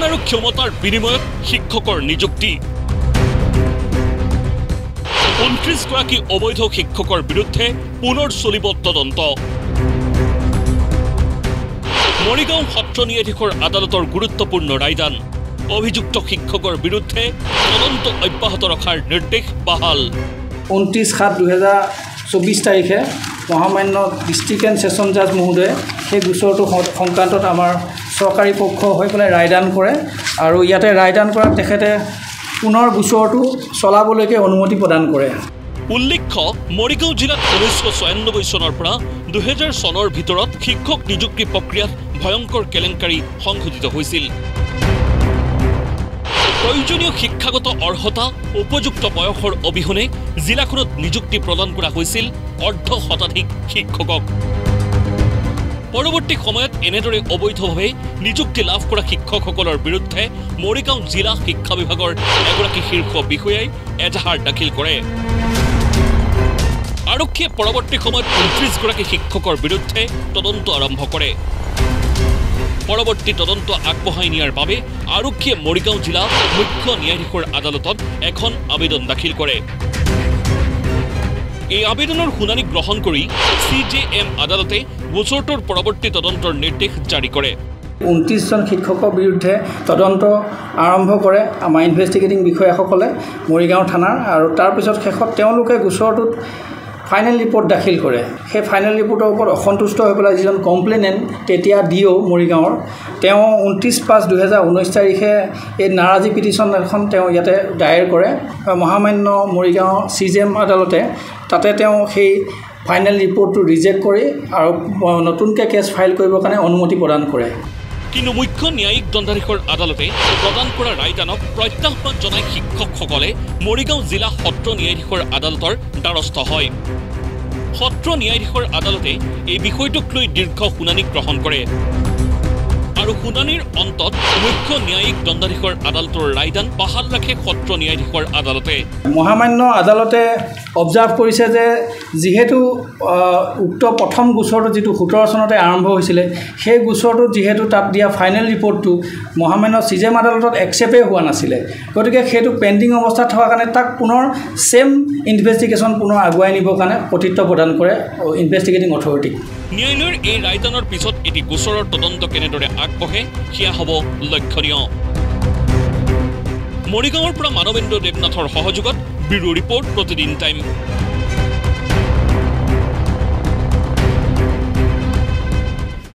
আৰু ক্ষমতাৰ বিনিময়ত শিক্ষকৰ নিযুক্তি 29 গৰাকী অবৈধ শিক্ষকৰ বিৰুদ্ধে পুনৰ চলিব তদন্ত মৰিগাঁও সত্ৰ ন্যায়াধীশৰ আদালতৰ গুৰুত্বপূৰ্ণ ৰায়দান অভিযুক্ত শিক্ষকৰ বিৰুদ্ধে তদন্ত অব্যাহত ৰখাৰ নিৰ্দেশ বাহাল 29/7/2024 তাৰিখে মহামান্য ডিষ্ট্ৰিক্ট এণ্ড ছেছন জাজ মহোদয়ে সেই গোচৰটো সংক্ৰান্তত আমাৰ চৰকাৰী পক্ষ হৈ পেলাই ৰায়দান কৰে আৰু ইয়াতে ৰায়দান কৰা তেখেতে পুনৰ গোচৰটো চলাবলৈকে অনুমতি প্ৰদান কৰে উল্লেখ্য মৰিগাঁও জিলাত 1996 চনৰ পৰা 2000 চনৰ ভিতৰত শিক্ষক নিযুক্তি প্ৰক্ৰিয়াত ভয়ংকৰ কেলেংকাৰী সংঘটিত হৈছিল প্ৰয়োজনীয় শিক্ষাগত অৰ্হতা উপযুক্ত বয়সৰ অবিহনে জিলাখনত নিযুক্তি প্ৰদান কৰা হৈছিল অৰ্ধ শতাধিক শিক্ষকক পৰৱৰ্তী সময়ত এনেদৰে অবৈধভাৱে নিযুক্তি লাভ কৰা শিক্ষকসকলৰ বিৰুদ্ধে মৰিগাঁও জিলা শিক্ষা বিভাগৰ এগৰাকী শীৰ্ষ বিষয়াই এজাহাৰ দাখিল কৰে আৰক্ষীয়ে পৰৱৰ্তী সময়ত 29 গৰাকী শিক্ষকৰ বিৰুদ্ধে তদন্ত আৰম্ভ কৰে পৰৱৰ্তী তদন্ত আগবঢ়াই নিয়াৰ বাবে আৰক্ষীয়ে মৰিগাঁও জিলা মুখ্য ন্যায়াধীশৰ আদালতত এখন আবেদন দাখিল কৰে এই আবেদনৰ শুনানি গ্ৰহণ কৰি CJM আদালতে গোচৰটোৰ পৰৱৰ্তী তদন্তৰ নিৰ্দেশ জাৰি কৰে 29 জন শিক্ষকৰ বিৰুদ্ধে তদন্ত আৰম্ভ কৰে আমাৰ ইনভেষ্টিগেটিং বিষয়াসকলে মৰিগাঁও থানাৰ আৰু তাৰ পিছত শেষত তেওঁলোকে গোচৰটোত ফাইনেল ৰিপৰ্ট দাখিল কৰে সেই ফাইনেল ৰিপৰ্টৰ ওপৰত অসন্তুষ্ট হৈ পেলাই যিজন কমপ্লেইনেণ্ট তেতিয়া ডিঅ মৰিগাঁৱৰ তেওঁ 29/5/2019 তাৰিখে এই নাৰাজী পিটিশ্যন এখন তেওঁ ইয়াতে দায়েৰ কৰে মহামান্য মৰিগাঁও CJM আদালতে তাতে তেওঁ সেই ফাইনেল ৰিপৰ্টটো ৰিজেক্ট কৰি আৰু নতুনকৈ কেছ ফাইল কৰিবৰ কাৰণে অনুমতি প্ৰদান কৰে কিন্তু মুখ্য ন্যায়িক দণ্ডাধীশৰ আদালতে প্ৰদান কৰা ৰায়দানক প্ৰত্যাহ্বান জনাই শিক্ষকসকলে মৰিগাঁও জিলা সত্ৰ ন্যায়াধীশৰ আদালতৰ দ্বাৰস্থ হয় সত্ৰ ন্যায়াধীশৰ আদালতে এই বিষয়টোক লৈ দীৰ্ঘ শুনানি গ্ৰহণ কৰে আৰু শুনানিৰ অন্তত মুখ্য ন্যায়িক দণ্ডাধীশৰ আদালতৰ ৰায়দান বাহাল ৰাখে সত্ৰ ন্যায়াধীশৰ আদালতে মহামান্য আদালতে অবজাৰ্ভ কৰিছে যে যিহেতু উক্ত প্ৰথম গোচৰটো যিটো 17 চনতে আৰম্ভ হৈছিলে সেই গোচৰটো যিহেতু তাত দিয়া ফাইনেল ৰিপৰ্টটো মহামান্য CJM আদালতত একচেপ্টে হোৱা নাছিলে গতিকে সেইটো পেণ্ডিং অৱস্থাত থকাৰ কাৰণে তাক পুনৰ সেম ইনভেষ্টিগেশ্যন পুনৰ আগুৱাই নিবৰ কাৰণে কৰ্তৃত্ব প্ৰদান কৰে ইনভেষ্টিগেটিং অথৰিটিক ন্যায়ালয়ৰ এই ৰায়দানৰ পিছত এটি গোচৰৰ তদন্ত কেনেদৰে আগবঢ়ে সেয়া হ'ব লক্ষণীয় মৰিগাঁৱৰ পৰা মানৱেন্দ্ৰ দেৱনাথৰ সহযোগত ব্যুৰো ৰিপৰ্ট প্ৰতিদিন টাইম